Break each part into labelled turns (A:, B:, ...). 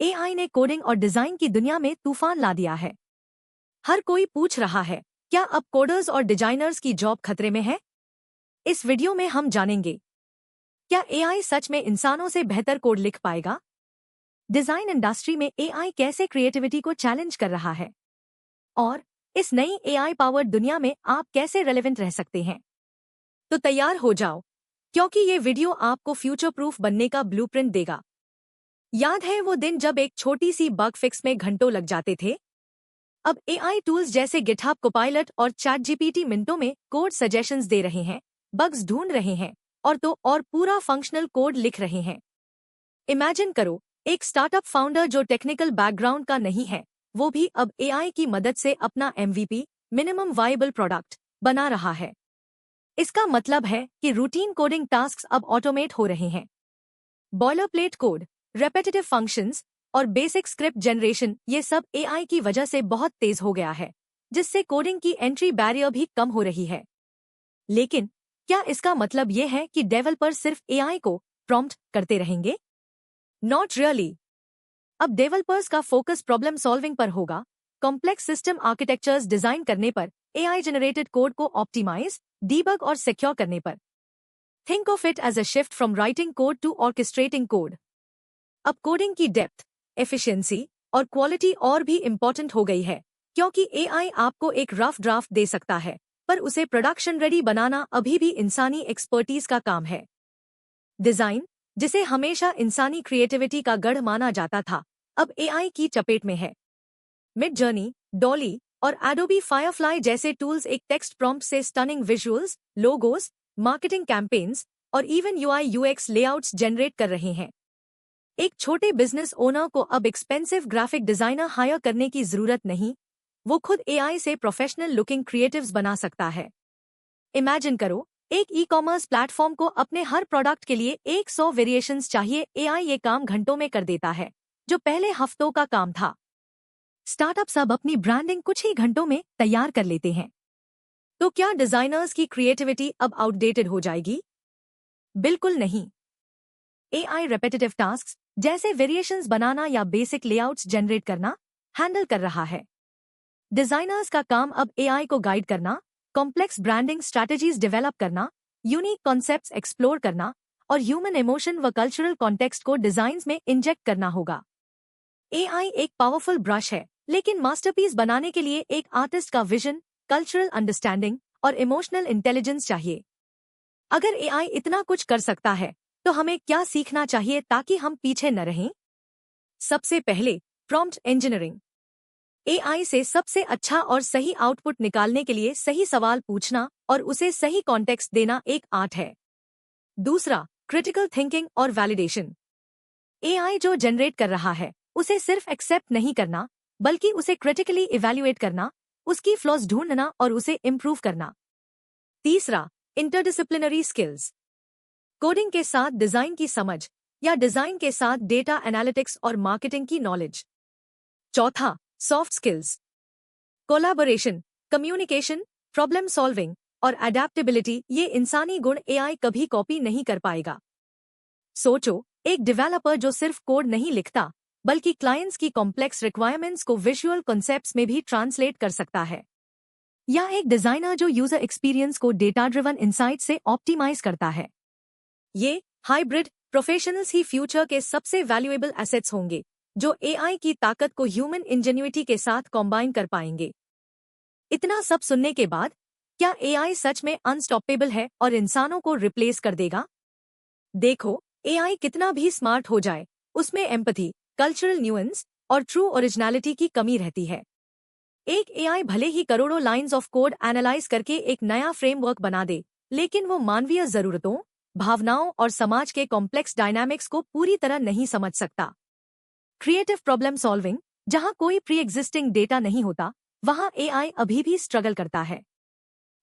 A: AI ने coding और design की दुनिया में तूफान ला दिया है। हर कोई पूछ रहा है, क्या अब कोडर्स और डिजाइनर्स की जॉब खतरे में है? इस वीडियो में हम जानेंगे, क्या एआई सच में इंसानों से बेहतर कोड लिख पाएगा? डिजाइन इंडस्ट्री में एआई कैसे क्रिएटिविटी को चैलेंज कर रहा है? और इस नई एआई पावर्ड दुनिया में आप कैसे रेलेवेंट रह सकते हैं? तो तैयार हो जाओ, क्योंकि ये वीडियो आपको फ्यूचर प्रूफ बनने का ब्लूप्रिंट देगा। याद है वो दिन जब एक छोटी सी बग फिक्स में घंटों लग जाते थे? अब एआई टूल्स जैसे गिटहब कोपायलट और चैटजीपीटी मिनटों में कोड सजेशंस दे रहे हैं, बग्स ढूंढ रहे हैं और पूरा फंक्शनल कोड लिख रहे हैं। इमेजिन करो, एक स्टार्टअप फाउंडर जो टेक्निकल बैकग्राउंड का नहीं है, वो भी अब एआई की मदद से अपना एमवीपी, मिनिमम वायबल प्रोडक्ट, बना रहा है। इसका मतलब है कि रूटीन कोडिंग टास्क्स अब ऑटोमेट हो रहे हैं। बॉयलरप्लेट कोड, रेपेटिटिव फंक्शंस और बेसिक स्क्रिप्ट जनरेशन, ये सब एआई की वजह से बहुत तेज हो गया है, जिससे कोडिंग की एंट्री बैरियर भी कम हो रही है। लेकिन क्या इसका मतलब ये है कि डेवलपर सिर्फ एआई को प्रॉम्प्ट करते रहेंगे? Not really. अब डेवलपर्स का फोकस प्रॉब्लम सॉल्विंग पर होगा, कॉम्प्लेक्स सिस्टम आर्किटेक्चर्स डिजाइन करने पर, एआई जनरेटेड कोड को ऑप्टिमाइज, डीबग और सिक्योर करने पर। Think of it as a shift from writing code to orchestrating code. अब कोडिंग की डेप्थ, एफिशिएंसी और क्वालिटी और भी इम्पोर्टेंट हो गई है, क्योंकि एआई आपको एक रफ ड्राफ्ट दे सकता है, पर उसे प्रोडक्शन रेडी बनाना अभी भी इंसानी एक्सपर्टीज का काम है। डिजाइन, जिसे हमेशा इंसानी क्रिएटिविटी का गढ़ माना जाता था, अब एआई की चपेट में है। मिड जर्नी, डॉली और एडोबी फायरफ्लाई जैसे टूल्स एक टेक्स्ट प्रॉम्प्ट से stunning visuals, logos, marketing campaigns और even UI UX layouts generate कर रहे हैं। एक छोटे बिजनेस ओनर को अब एक्सपेंसिव ग्राफिक डिजाइनर हायर करने की जरूरत नहीं, वो खुद एआई से प्रोफेशनल लुकिंग क्रिएटिव्स बना सकता है। इमेजिन करो, एक ई कॉमर्स प्लेटफॉर्म को अपने हर प्रोडक्ट के लिए 100 वेरिएशंस चाहिए, एआई ये काम घंटों में कर देता है, जो पहले हफ्तों का काम था। स्टार्टअप्स अब अपनी ब्रांडिंग कुछ ही घंटों में तैयार कर लेते हैं। तो क्या डिजाइनर्स की क्रिएटिविटी अब आउटडेटेड हो जाएगी? बिल्कुल नहीं। एआई रेपेटिटिव टास्क्स जैसे वेरिएशंस बनाना या बेसिक लेआउट्स जनरेट करना हैंडल कर रहा है। डिजाइनर्स का काम अब एआई को गाइड करना, कॉम्प्लेक्स ब्रांडिंग स्ट्रैटेजीज डेवलप करना, यूनिक कॉन्सेप्ट्स एक्सप्लोर करना और ह्यूमन इमोशन व कल्चरल कॉन्टेक्स्ट को डिजाइन्स में इंजेक्ट करना होगा। एआई एक पावरफुल ब्रश है, लेकिन मास्टरपीस बनाने के लिए एक आर्टिस्ट का विजन, कल्चरल अंडरस्टैंडिंग और इमोशनल इंटेलिजेंस चाहिए। अगर एआई इतना कुछ कर सकता है, तो हमें क्या सीखना चाहिए ताकि हम पीछे न रहें? सबसे पहले, प्रॉम्प्ट इंजीनियरिंग। एआई से सबसे अच्छा और सही आउटपुट निकालने के लिए सही सवाल पूछना और उसे सही कॉन्टेक्स्ट देना एक आर्ट है। दूसरा, क्रिटिकल थिंकिंग और वैलिडेशन। एआई जो जनरेट कर रहा है, उसे सिर्फ एक्सेप्ट नहीं करना, बल्कि उसे क्रिटिकली इवैल्यूएट करना, उसकी फ्लॉज ढूंढना और उसे इम्प्रूव करना। तीसरा, इंटरडिसिप्लिनरी स्किल्स। कोडिंग के साथ डिजाइन की समझ या डिजाइन के साथ डेटा एनालिटिक्स और मार्केटिंग की नॉलेज। चौथा, soft skills. Collaboration, communication, problem solving और अडैप्टेबिलिटी, ये इंसानी गुण एआई कभी कॉपी नहीं कर पाएगा। सोचो, एक डेवलपर जो सिर्फ कोड नहीं लिखता, बल्कि क्लाइंट्स की कॉम्प्लेक्स रिक्वायरमेंट्स को विजुअल कॉन्सेप्ट्स में भी ट्रांसलेट कर सकता है। या एक डिजाइनर जो यूजर एक्सपीरियंस को डेटा ड्रिवन इंसाइट से ऑप्टिमाइज करता है। ये हाइब्रिड प्रोफेशनल्स ही फ्यूचर के सबसे वैल्यूएबल एसेट्स होंगे, जो एआई की ताकत को ह्यूमन इंजेन्युइटी के साथ कॉम्बाइन कर पाएंगे। इतना सब सुनने के बाद, क्या एआई सच में अनस्टॉपेबल है और इंसानों को रिप्लेस कर देगा? देखो, एआई कितना भी स्मार्ट हो जाए, उसमें एम्पैथी, कल्चरल न्यूएंस और ट्रू ओरिजिनलिटी की कमी रहती है। एक एआई भले ही करोड़ों लाइंस ऑफ कोड एनालाइज करके एक नया फ्रेमवर्क बना दे, लेकिन वो मानवीय जरूरतों, भावनाओं और समाज के कॉम्प्लेक्स डायनामिक्स को पूरी तरह नहीं समझ सकता। क्रिएटिव प्रॉब्लम सॉल्विंग, जहां कोई प्री एग्जिस्टिंग डेटा नहीं होता, वहां एआई अभी भी स्ट्रगल करता है।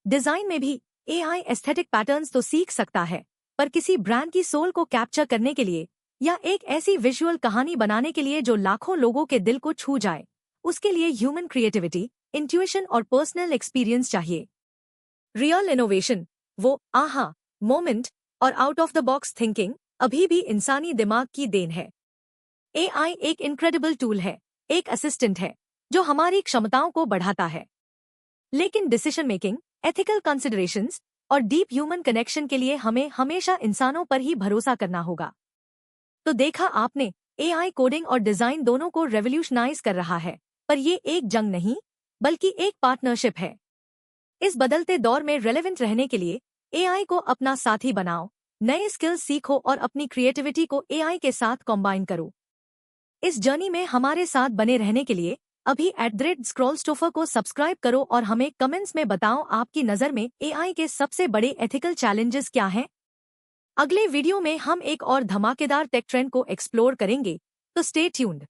A: डिजाइन में भी एआई एस्थेटिक पैटर्न्स तो सीख सकता है, पर किसी ब्रांड की सोल को कैप्चर करने के लिए या एक ऐसी विजुअल कहानी बनाने के लिए जो लाखों लोगों के दिल को छू जाए, उसके लिए ह्यूमन क्रिएटिविटी, इंट्यूशन और पर्सनल एक्सपीरियंस चाहिए। रियल इनोवेशन, वो आहा मोमेंट और out of the box thinking, अभी भी इंसानी दिमाग की देन है। AI एक इनक्रेडिबल टूल है, एक असिस्टेंट है जो हमारी क्षमताओं को बढ़ाता है। लेकिन डिसीजन मेकिंग, एथिकल कंसिडरेशंस और डीप ह्यूमन कनेक्शन के लिए हमें हमेशा इंसानों पर ही भरोसा करना होगा। तो देखा आपने, AI कोडिंग और डिजाइन दोनों को रेवोल्यूशनाइज कर रहा है, पर ये एक जंग नहीं, बल्कि एक पार्टनरशिप है। इस बदलते दौर में रेलेवेंट रहने के लिए AI को अपना साथी बनाओ, नए स्किल्स सीखो और अपनी क्रिएटिविटी को AI के साथ कॉम्बाइन करो। इस जर्नी में हमारे साथ बने रहने के लिए अभी @scrollstoffer को सब्सक्राइब करो और हमें कमेंट्स में बताओ आपकी नज़र में AI के सबसे बड़े एथिकल चैलेंजेस क्या हैं। अगले वीडियो में हम एक और धमाकेदार टेक ट्रेंड को एक्सप्लोर करेंगे, तो स्टे ट्यून्ड।